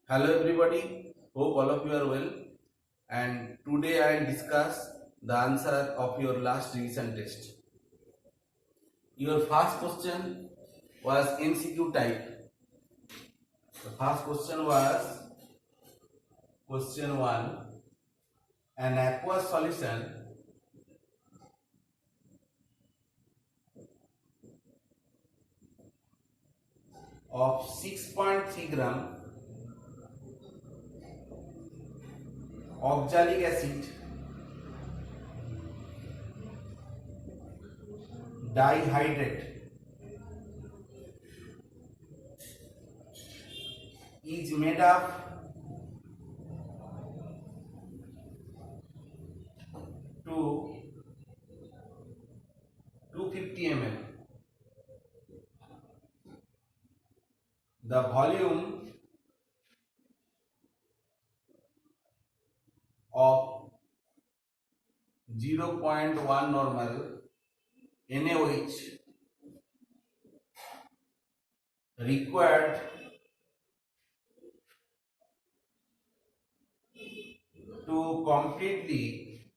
Hello everybody, hope all of you are well, and today I will discuss the answer of your last revision test. Your first question was MCQ type. The first question was question 1, an aqueous solution of 6.3 gram oxalic acid dihydrate is made up to 250 ml. The volume of 0.1 normal NaOH required to completely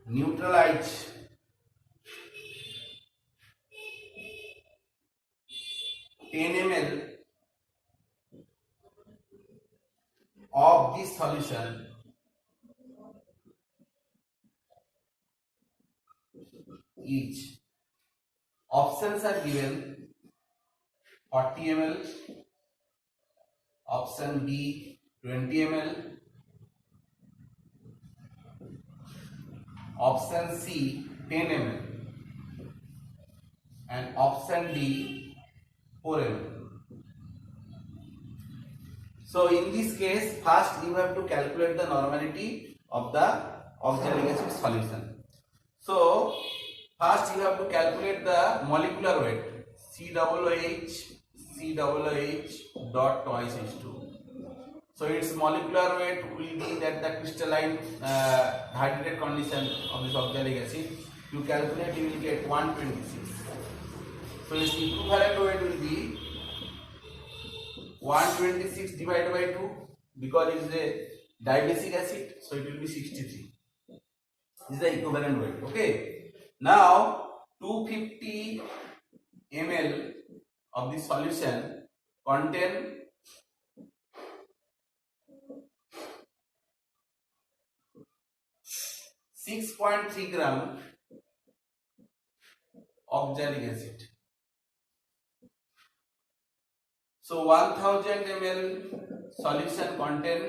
neutralize 10 ml of this solution each. Options are given: 40 ml, option B 20 ml, option C 10 ml, and option D 4 ml. So in this case, first you have to calculate the normality of the oxalic acid solution. So first you have to calculate the molecular weight COOH dot twice H2. So its molecular weight will be that the crystalline hydrated condition of this oxalic acid. You calculate, you will get 126. So its equivalent weight will be 126 divided by 2, because it is a dibasic acid, so it will be 63. This is the equivalent weight. Okay. Now 250 ml of this solution contain 6.3 gram oxalic acid. So 1000 ml solution contain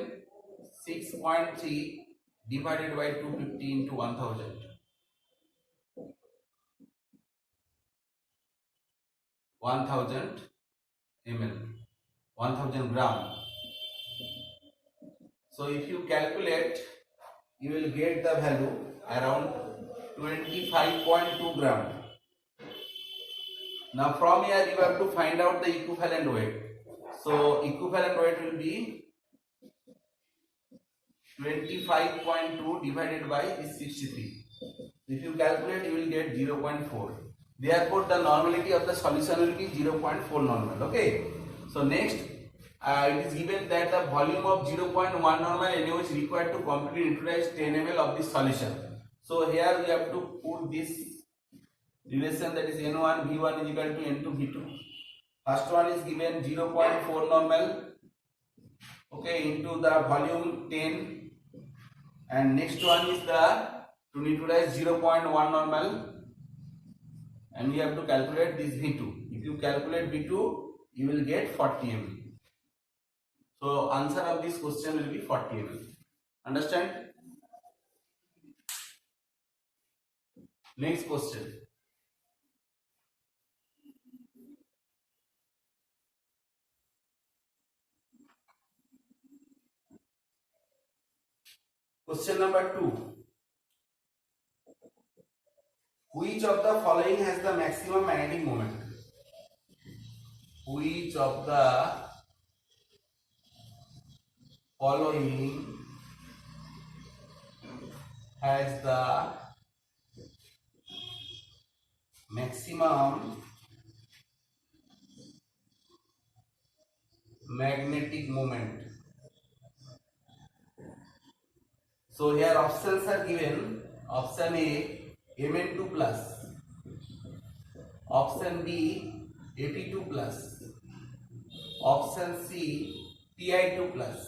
6.3 divided by 250 into 1000. 1000 ml, 1000 gram. So if you calculate, you will get the value around 25.2 gram. Now from here you have to find out the equivalent weight. So equivalent weight will be 25.2 divided by 63. If you calculate, you will get 0.4. Therefore the normality of the solution will be 0.4 normal. Okay. So next, it is given that the volume of 0.1 normal NaOH is required to completely neutralize 10 ml of this solution. So here we have to put this relation, that is N1 V1 is equal to N2 V2. First one is given 0.4 normal, okay, into the volume 10, and next one is the to neutralize 0.1 normal, and we have to calculate this V2. If you calculate V2, you will get 40 ml. So answer of this question will be 40 ml. Understand? Next question. Question number 2. Which of the following has the maximum magnetic moment? Which of the following has the maximum magnetic moment. So here options are given. Option A Mn2 plus, option B Ap2 plus, option C Ti2 plus,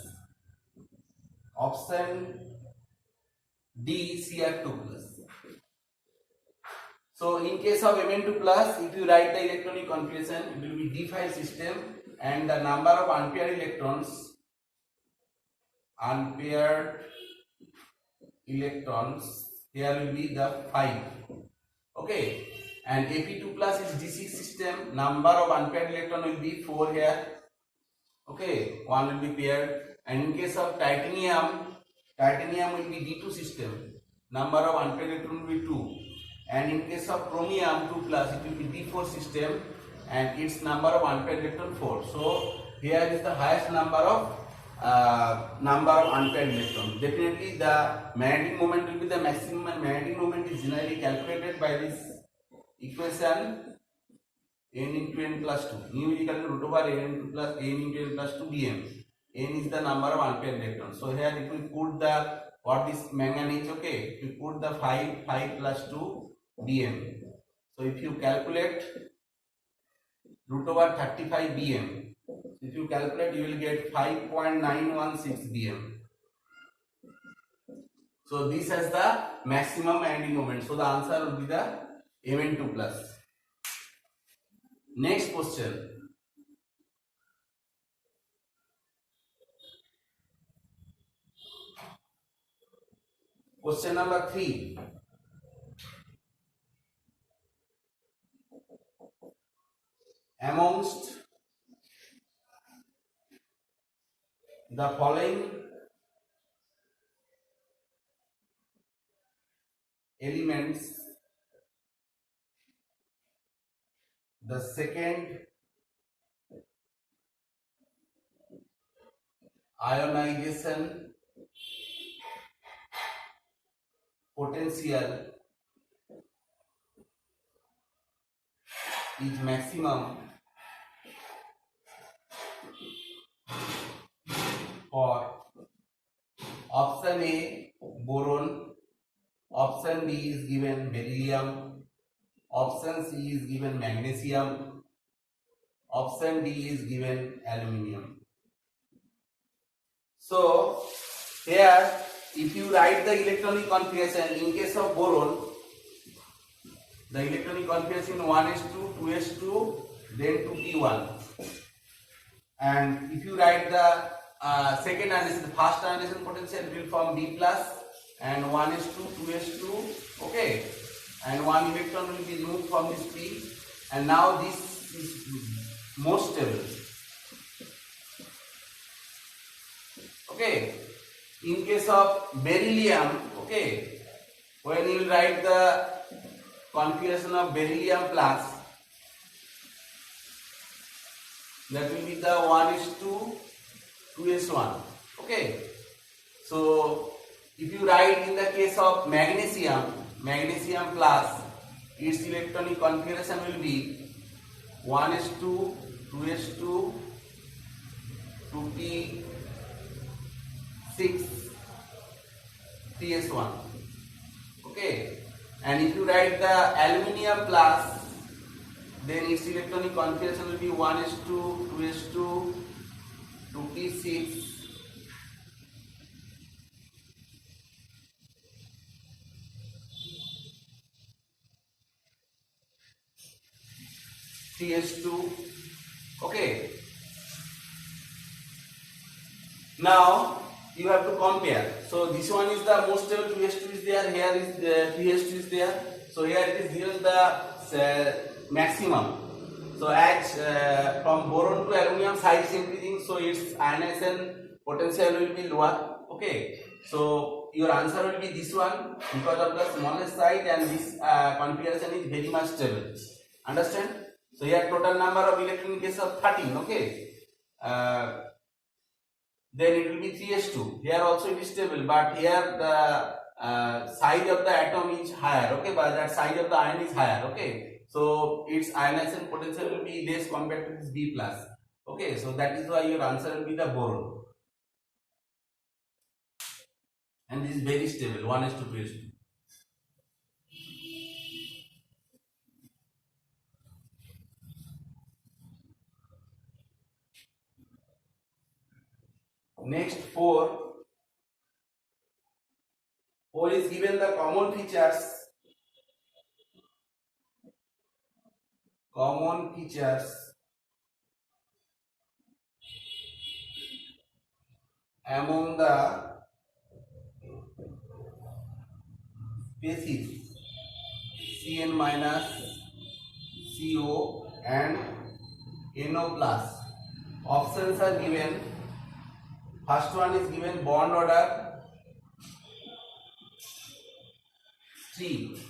option D Cr2 plus. So in case of Mn2 plus, if you write the electronic configuration, it will be d5 system, and the number of unpaired electrons here will be the 5. Okay, and Ap2 plus is d6 system, number of unpaired electron will be 4 here. Okay, one will be paired. And in case of titanium will be d2 system, number of unpaired electron will be 2. And in case of chromium 2 plus, it will be d4 system, and its number of unpaired electron 4. So here is the highest number of unpaired electrons. Definitely the magnetic moment will be the maximum, and magnetic moment is generally calculated by this equation n into n plus 2, numerically root over n into n plus 2 dm. N is the number of unpaired electrons. So here if we put the what is manganese, okay, if you put the 5 plus 2 dm. So if you calculate root over 35 dm, if you calculate, you will get 5.916 dm. So this has the maximum magnetic moment. So the answer will be the Mn2 plus. Next question. Question number 3. Amongst the following elements, the second ionization potential is maximum for option A boron, option B is given beryllium, option C is given magnesium, option D is given aluminium. So here if you write the electronic configuration, in case of boron, the electronic configuration 1s2, 2s2, then 2p1. And if you write the second ionization, the first ionization potential will form B plus, and 1s2, 2s2, okay, and one electron will be removed from this P, and now this is more stable. Okay, in case of beryllium, okay, when you write the configuration of beryllium plus, that will be the 1s2, 2s1. Okay, so if you write in the case of magnesium plus, its electronic configuration will be 1s2, 2s2, 2p6, 3s1. Okay, and if you write the aluminium plus, then its electronic configuration will be 1s2, 2s2, 2p6, 3s2. Okay, now you have to compare. So this one is the most stable, 2s2 is there, here is the 3s2 is there. So here it is given the maximum. So as from boron to aluminum size is increasing, so its ionization potential will be lower. Okay, so your answer will be this one because of the smallest size, and this configuration is very much stable. Understand? So here total number of electron in case of 13. Okay, then it will be 3s2. Here also it is stable, but here the size of the atom is higher. Okay, but that size of the ion is higher. Okay, so its ionization potential will be less compared to this B plus. Okay, so that is why your answer will be the boron. And this is very stable, 1:2. Next, 4. 4 is given the common features among the species Cn minus, CO and NO plus. Options are given. First one is given bond order 3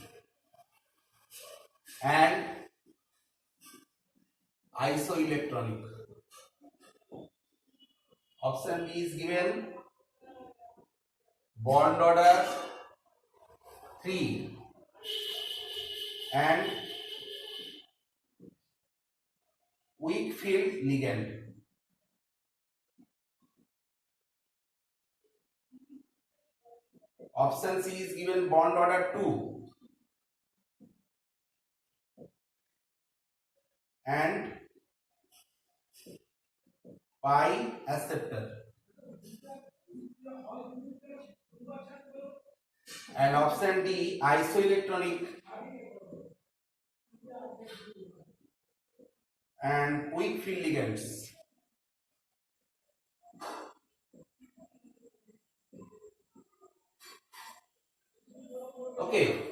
and isoelectronic. Option B is given bond order 3 and weak field ligand. Option C is given bond order 2 and pi acceptor. And option D isoelectronic and weak field ligands. Okay,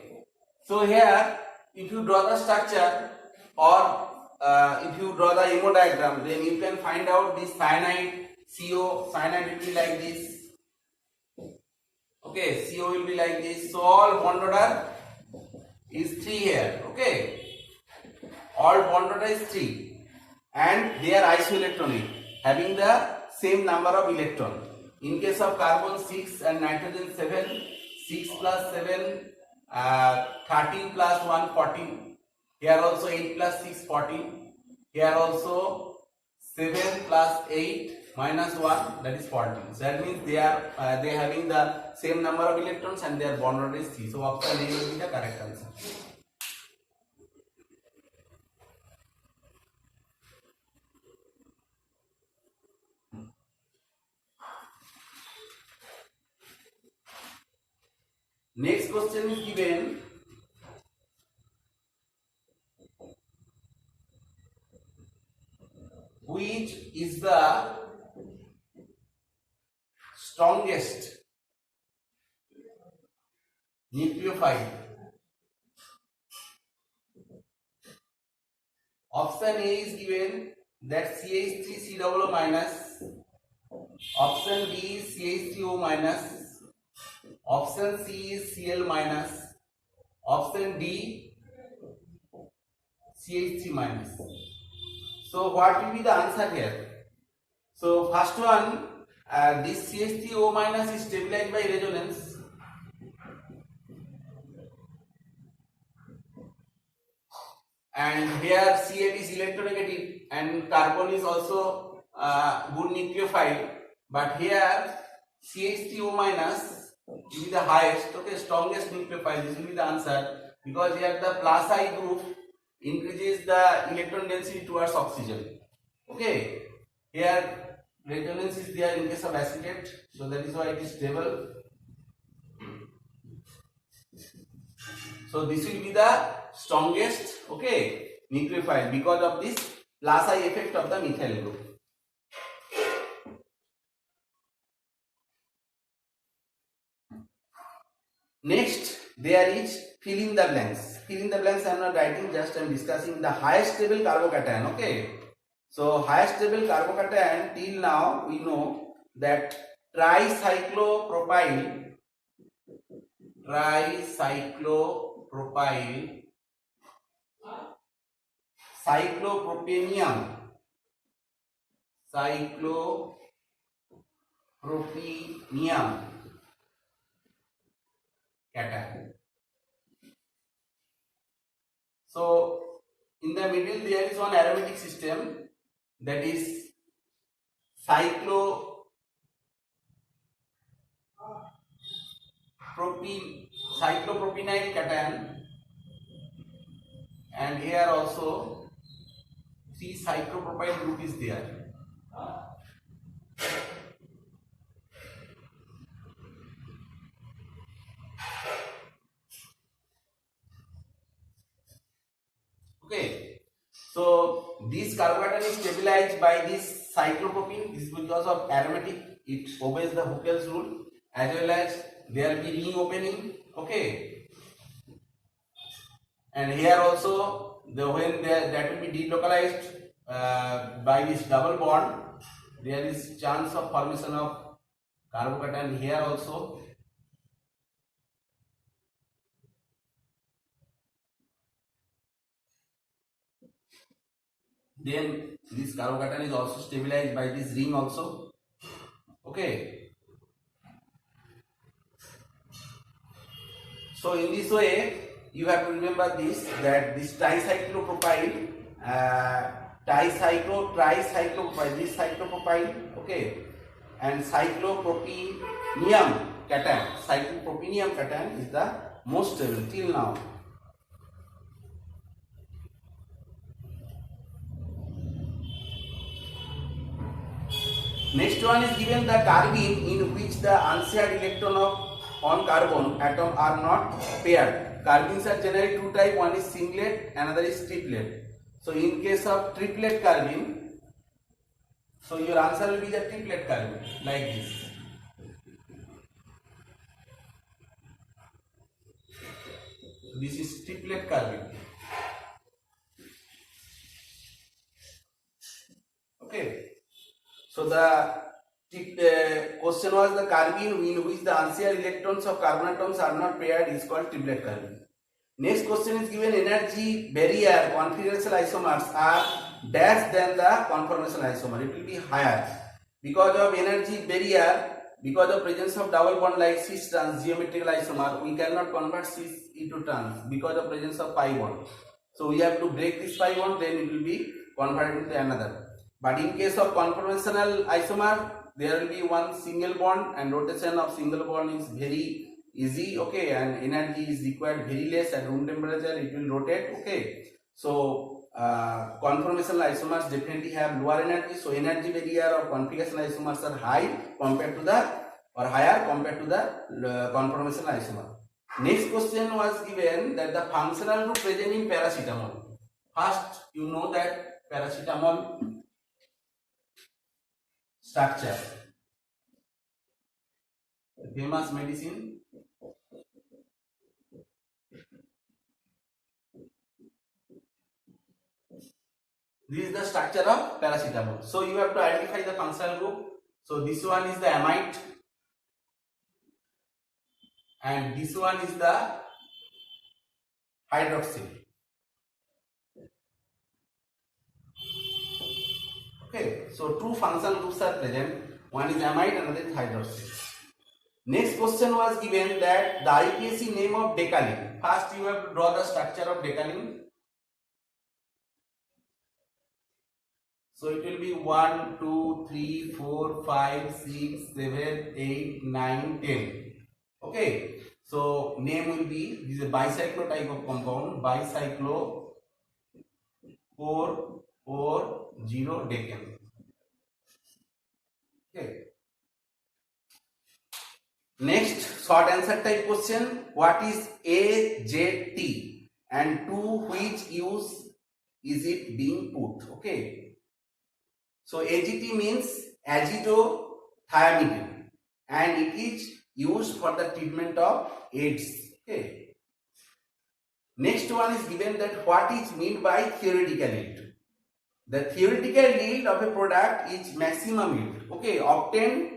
so here if you draw the structure or if you draw the hemodiagram, then you can find out this cyanide, CO, cyanide will be like this. Okay, CO will be like this. So all bond order is 3 here. Okay, all bond order is 3 and they are isoelectronic, having the same number of electron. In case of carbon 6 and nitrogen 7, 6 plus 7, 13 plus 1, 14. Here also 8 plus 6, 14. Here also 7 plus 8 minus 1, that is 14. So that means they are having the same number of electrons and their bond order is 3. So option A will be the correct answer. Next question is given. Which is the strongest nucleophile? Option A is given, that CH3COO minus. Option B is CH3O minus. Option C is Cl minus. Option D CH3 minus. So what will be the answer here? So first one, this CH3O minus is stabilized by resonance. And here Cl is electronegative and carbon is also good nucleophile. But here CH3O minus will be the highest, okay, strongest nucleophile. This will be the answer because here the plus I group increases the electron density towards oxygen. Okay, here resonance is there in case of acetate, so that is why it is stable. So this will be the strongest, okay, nucleophile because of this plus I effect of the methyl group. Next, there is fill in the blanks. Fill in the blanks I am not writing, just I am discussing the highest stable carbocation. Okay, so highest stable carbocation till now we know that tricyclopropyl, cyclopropenium, cation. So in the middle there is one aromatic system, that is cyclopropynyl cation, and here also 3-cyclopropyl group is there. Okay, so this carbocation is stabilized by this cyclopropene. This is because of aromatic, it obeys the Huckel's rule, as well as there will be ring opening. Okay, and here also when that will be delocalized by this double bond, there is chance of formation of carbocation here also. Then this carbocation is also stabilized by this ring also. Okay, so in this way you have to remember this, that this tricyclopropyl, this cyclopropyl, okay, and cyclopropynium cation is the most stable till now. Next one is given the carbene in which the unshared electron on carbon atom are not paired. Carbenes are generally two type, one is singlet, another is triplet. So in case of triplet carbene, so your answer will be the triplet carbene, like this. So this is triplet carbene. Okay. So the question was the carbene in which the unshared electrons of carbon atoms are not paired is called triplet carbene. Next question is given energy barrier configurational isomers are dash than the conformational isomer. It will be higher because of energy barrier, because of presence of double bond like cis trans geometrical isomer. We cannot convert cis into trans because of presence of pi bond. So we have to break this pi bond, then it will be converted into another. But in case of conformational isomer, there will be one single bond and rotation of single bond is very easy. Okay, and energy is required very less at room temperature, it will rotate. Okay, so conformational isomers definitely have lower energy, so energy barrier of configurational isomers are high compared to the or higher compared to the conformational isomer. Next question was given that the functional group present in paracetamol. First, you know that paracetamol structure, the famous medicine. This is the structure of paracetamol. So you have to identify the functional group. So this one is the amide, and this one is the hydroxyl. Okay, so two functional groups are present. One is amide, another is hydroxyl. Next question was given that the IPAC name of decalin. First, you have to draw the structure of decalin. So it will be 1, 2, 3, 4, 5, 6, 7, 8, 9, 10. Okay, so name will be, this is a bicyclo type of compound, bicyclo 4 or 0 decan. Okay. Next short answer type question, what is AZT and to which use is it being put? Okay, so AZT means azithromycin and it is used for the treatment of AIDS. Okay. Next one is given that what is meant by theoretical yield. The theoretical yield of a product is maximum yield, okay, obtained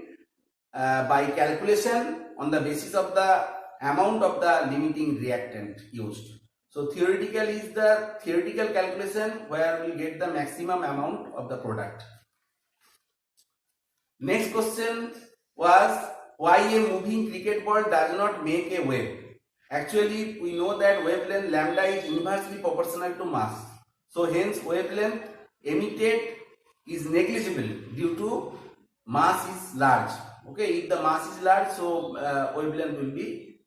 by calculation on the basis of the amount of the limiting reactant used. So theoretical is the theoretical calculation where we get the maximum amount of the product. Next question was why a moving cricket ball does not make a wave. Actually, we know that wavelength lambda is inversely proportional to mass. So hence wavelength emitted is negligible due to mass is large. Okay, if the mass is large, so wavelength will be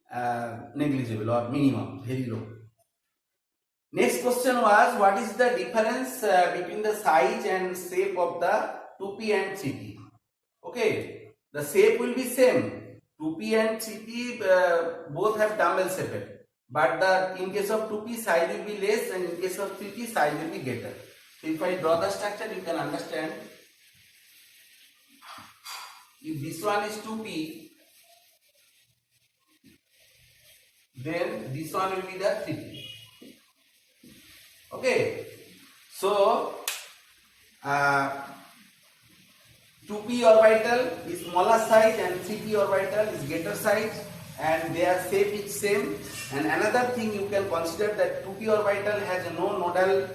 negligible or minimum, very low. Next question was, what is the difference between the size and shape of the 2p and 3p? Okay, the shape will be same. 2p and 3p both have dumbbell shape, but in case of 2p size will be less, and in case of 3p size will be greater. So if I draw the structure, you can understand. If this one is 2p, then this one will be the 3p. Okay, so 2p orbital is smaller size and 3p orbital is greater size, and their shape is same. And another thing you can consider that 2p orbital has no nodal,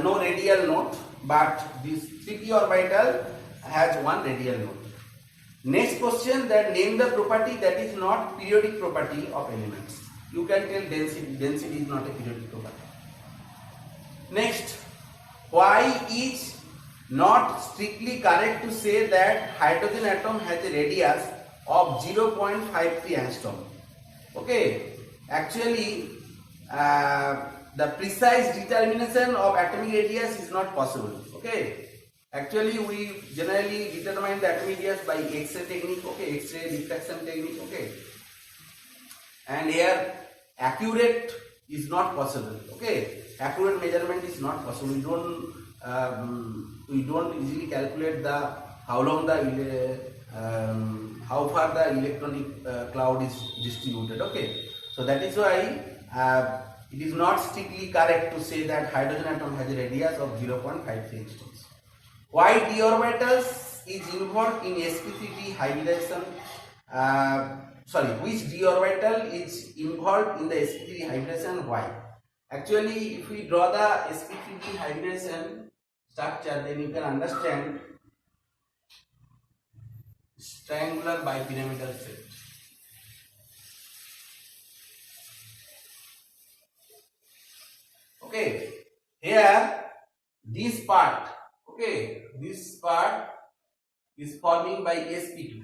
no radial node, but this 3p orbital has one radial node. Next question, that name the property that is not periodic property of elements. You can tell density. Density is not a periodic property. Next, why is not strictly correct to say that hydrogen atom has a radius of 0.53 angstrom? Okay, actually the precise determination of atomic radius is not possible. Okay, actually we generally determine the atomic radius by X-ray technique. Okay, X-ray diffraction technique. Okay, and here accurate is not possible. Okay, accurate measurement is not possible. We don't easily calculate the how far the electronic cloud is distributed. Okay, so that is why it is not strictly correct to say that hydrogen atom has a radius of 0.53 angstroms. Why d orbitals is involved in sp3p hybridization? Which d orbital is involved in the sp3 hybridization? Why? Actually, if we draw the sp3p hybridization structure, then you can understand triangular bipyramidal set. Okay, here this part, okay, this part is forming by sp2,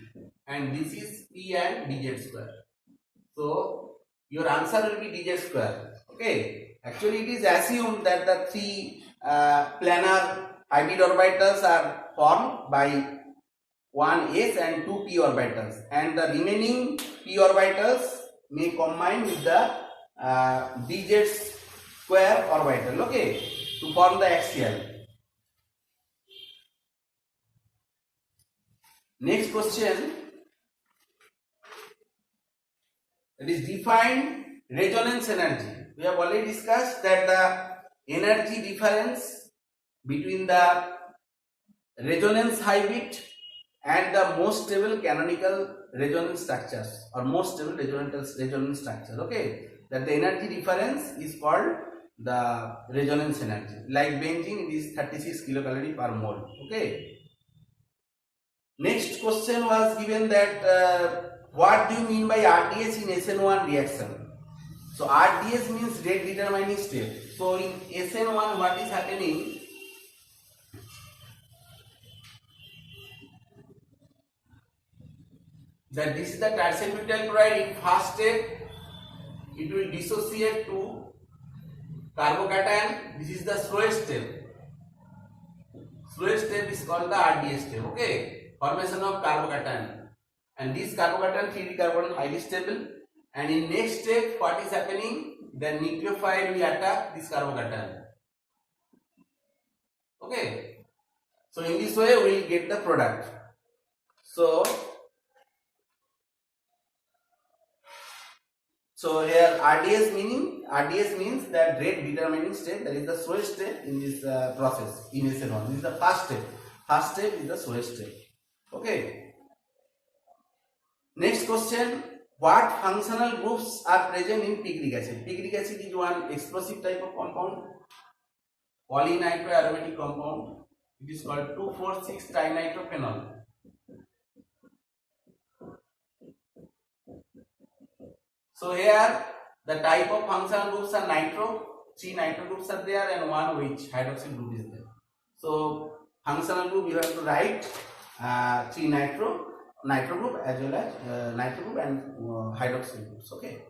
and this is p and dz square. So your answer will be dz square. Okay, actually it is assumed that the three planar hybrid orbitals are formed by one s and two p orbitals, and the remaining p orbitals may combine with the dz square orbital, okay, to form the axial. Next question, it is define resonance energy. We have already discussed that the energy difference between the resonance hybrid and the most stable canonical resonance structures, or most stable resonance structure. Okay, that the energy difference is called the resonance energy. Like benzene, it is 36 kilocalorie per mole. Okay. Next question was given that what do you mean by RDS in SN1 reaction? So RDS means rate determining step. So in SN1, what is happening? That this is the tertiary butyl chloride. In first step, it will dissociate to carbocation. This is the slowest step. Slowest step is called the RDS step. Okay, formation of carbocation, and this carbocation 3D carbon highly stable. And in next step, what is happening? The nucleophile will attack this carbocation. Okay, so in this way we will get the product. So here RDS means that rate determining step, that is the slowest step in this process in SN1. This is the first step. First step is the slowest step. Okay. Next question, what functional groups are present in picric acid? Picric acid is one explosive type of compound, polynitroaromatic compound. It is called 2,4,6-dinitrophenol. So here the type of functional groups are nitro, 3 nitro groups are there, and 1 OH hydroxyl group is there. So functional group you have to write 3 nitro group as well as nitro group and hydroxyl groups. Okay,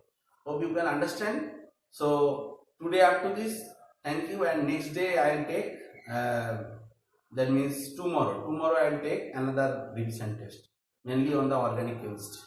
hope you can understand. So today up to this, thank you, and next day I will take that means tomorrow I will take another revision test mainly on the organic chemistry.